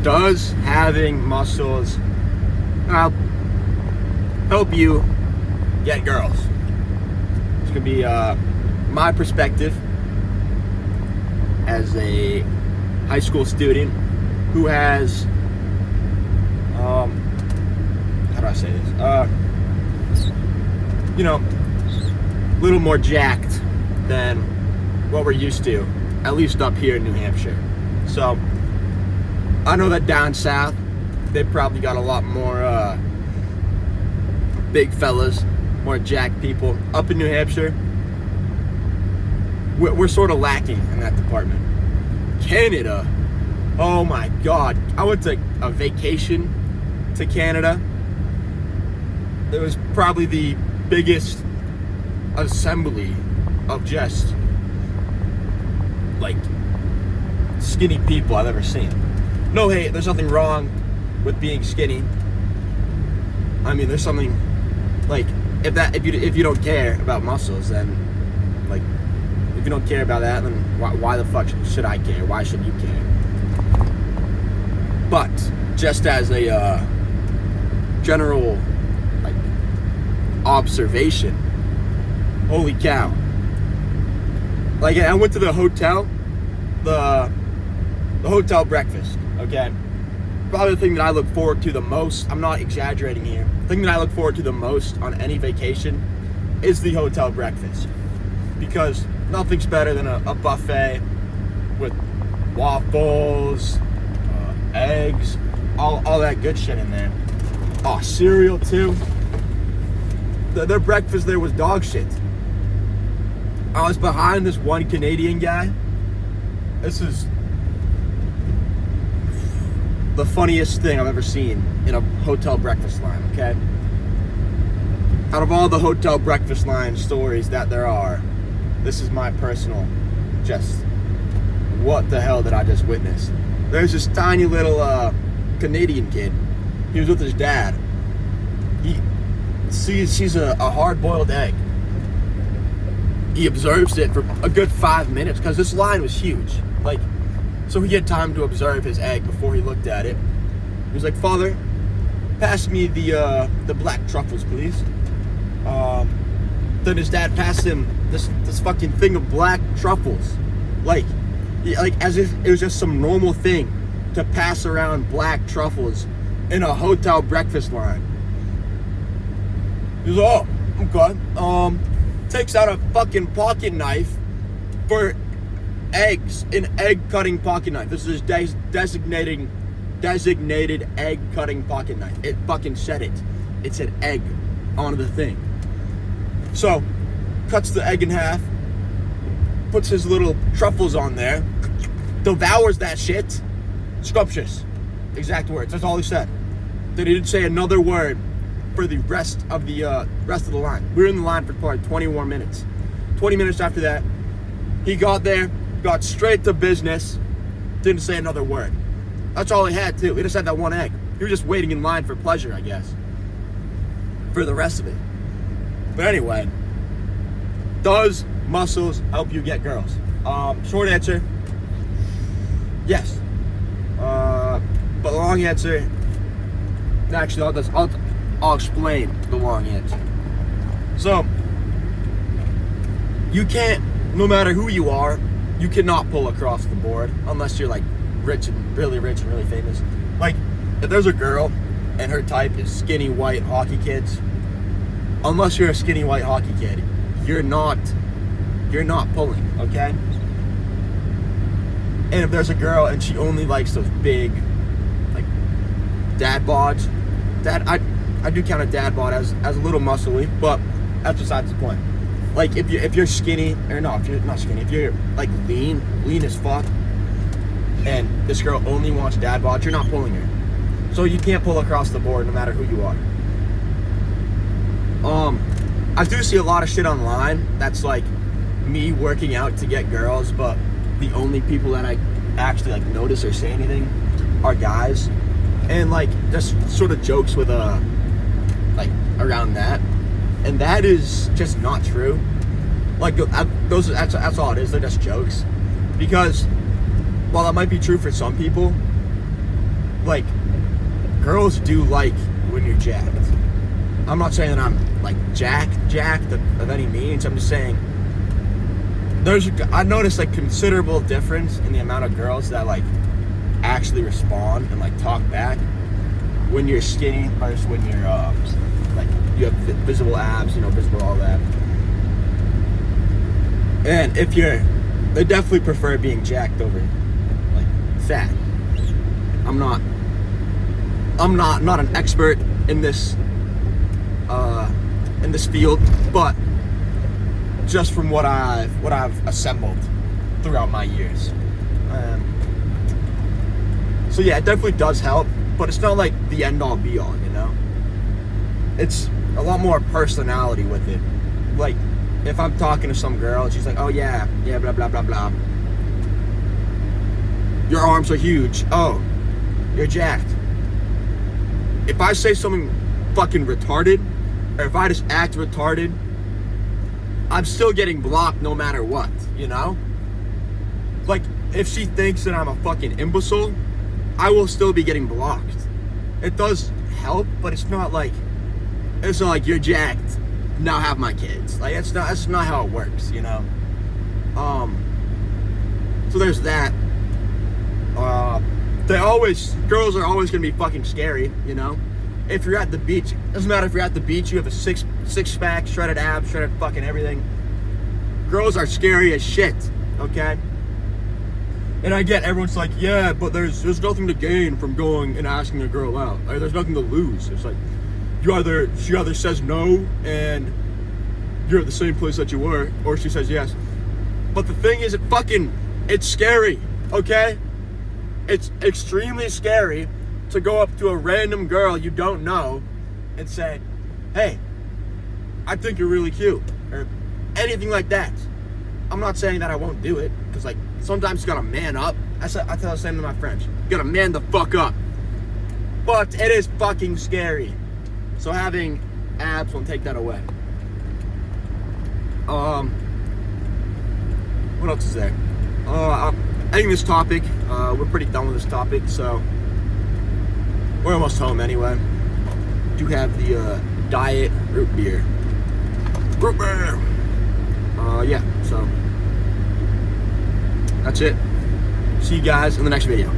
Does having muscles help you get girls? It's gonna be my perspective as a high school student who has how do I say this? A little more jacked than what we're used to, at least up here in New Hampshire. So I know that down south they probably got a lot more big fellas, more jacked people. Up in New Hampshire, we're sort of lacking in that department. Canada, oh my God, I went to a vacation to Canada. It was probably the biggest assembly of just like skinny people I've ever seen. No hate, there's nothing wrong with being skinny. I mean, there's something like if you don't care about muscles, then like if you don't care about that, then why the fuck should I care? Why should you care? But just as a general like observation, holy cow! Like I went to the hotel, the hotel breakfast. Okay, probably the thing that I look forward to the most. I'm not exaggerating here. The thing that I look forward to the most on any vacation is the hotel breakfast, because nothing's better than a buffet with waffles, eggs, all that good shit in there. Oh, cereal too. Their breakfast there was dog shit. I was behind this one Canadian guy. This is the funniest thing I've ever seen in a hotel breakfast line, okay? Out of all the hotel breakfast line stories that there are, this is my personal, just, what the hell did I just witness? There's this tiny little Canadian kid. He was with his dad. He sees a hard-boiled egg. He observes it for a good 5 minutes, because this line was huge. Like, so he had time to observe his egg before he looked at it. He was like, "Father, pass me the black truffles, please." Then his dad passed him this fucking thing of black truffles, like as if it was just some normal thing to pass around black truffles in a hotel breakfast line. He was like, "Oh, okay." Takes out a fucking pocket knife for eggs, an egg cutting pocket knife. This is his designated egg cutting pocket knife. It fucking said it. It said egg on the thing. So, cuts the egg in half, puts his little truffles on there, devours that shit. Scrumptious. Exact words. That's all he said. Then he didn't say another word for the rest of the line. We were in the line for probably 20 more minutes. 20 minutes after that, he got there, got straight to business, didn't say another word. That's all he had too. He just had that one egg. He was just waiting in line for pleasure, I guess, for the rest of it. But anyway, does muscles help you get girls? Short answer, yes. But the long answer, actually, I'll explain the long answer. So, you can't, no matter who you are, you cannot pull across the board unless you're like rich and really famous. Like, if there's a girl and her type is skinny white hockey kids, unless you're a skinny white hockey kid, you're not pulling, okay? And if there's a girl and she only likes those big, like, dad bods, I do count a dad bod as a little muscly, but that's besides the point. Like, if you're skinny, or no, if you're not skinny, if you're like lean as fuck, and this girl only wants dad bods, you're not pulling her. So you can't pull across the board no matter who you are. I do see a lot of shit online that's like me working out to get girls, but the only people that I actually like notice or say anything are guys, and like just sort of jokes with like around that, and that is just not true. Like that's all it is. They're just jokes, because while that might be true for some people, like, girls do like when you're jacked. I'm not saying that I'm like jacked of any means. I'm just saying I noticed like considerable difference in the amount of girls that like actually respond and like talk back when you're skinny versus when you're like you have visible abs, you know, visible all that. And if they definitely prefer being jacked over like fat. I'm not an expert in this field, but just from what I've assembled throughout my years. So yeah, it definitely does help, but it's not like the end all be all, you know? It's a lot more personality with it. Like, if I'm talking to some girl and she's like, oh yeah, blah, blah, blah, blah. Your arms are huge. Oh, you're jacked. If I say something fucking retarded, or if I just act retarded, I'm still getting blocked no matter what, you know? Like, if she thinks that I'm a fucking imbecile, I will still be getting blocked. It does help, but it's not like you're jacked, now have my kids. Like, that's not how it works, you know? So there's that. Girls are always gonna be fucking scary, you know? If you're at the beach, doesn't matter if you're at the beach, you have a six pack, shredded abs, shredded fucking everything. Girls are scary as shit, okay? And I get everyone's like, yeah, but there's nothing to gain from going and asking a girl out. Like, there's nothing to lose. It's like she either says no and you're at the same place that you were, or she says yes. But the thing is, it's scary, okay? It's extremely scary to go up to a random girl you don't know and say, hey, I think you're really cute, or anything like that. I'm not saying that I won't do it, because like sometimes you gotta man up. I tell the same to my friends. You gotta man the fuck up. But it is fucking scary. So having abs won't take that away. What else is there? Ending this topic. We're pretty done with this topic, so we're almost home anyway. Do have the diet root beer. Root beer. Yeah. So that's it. See you guys in the next video.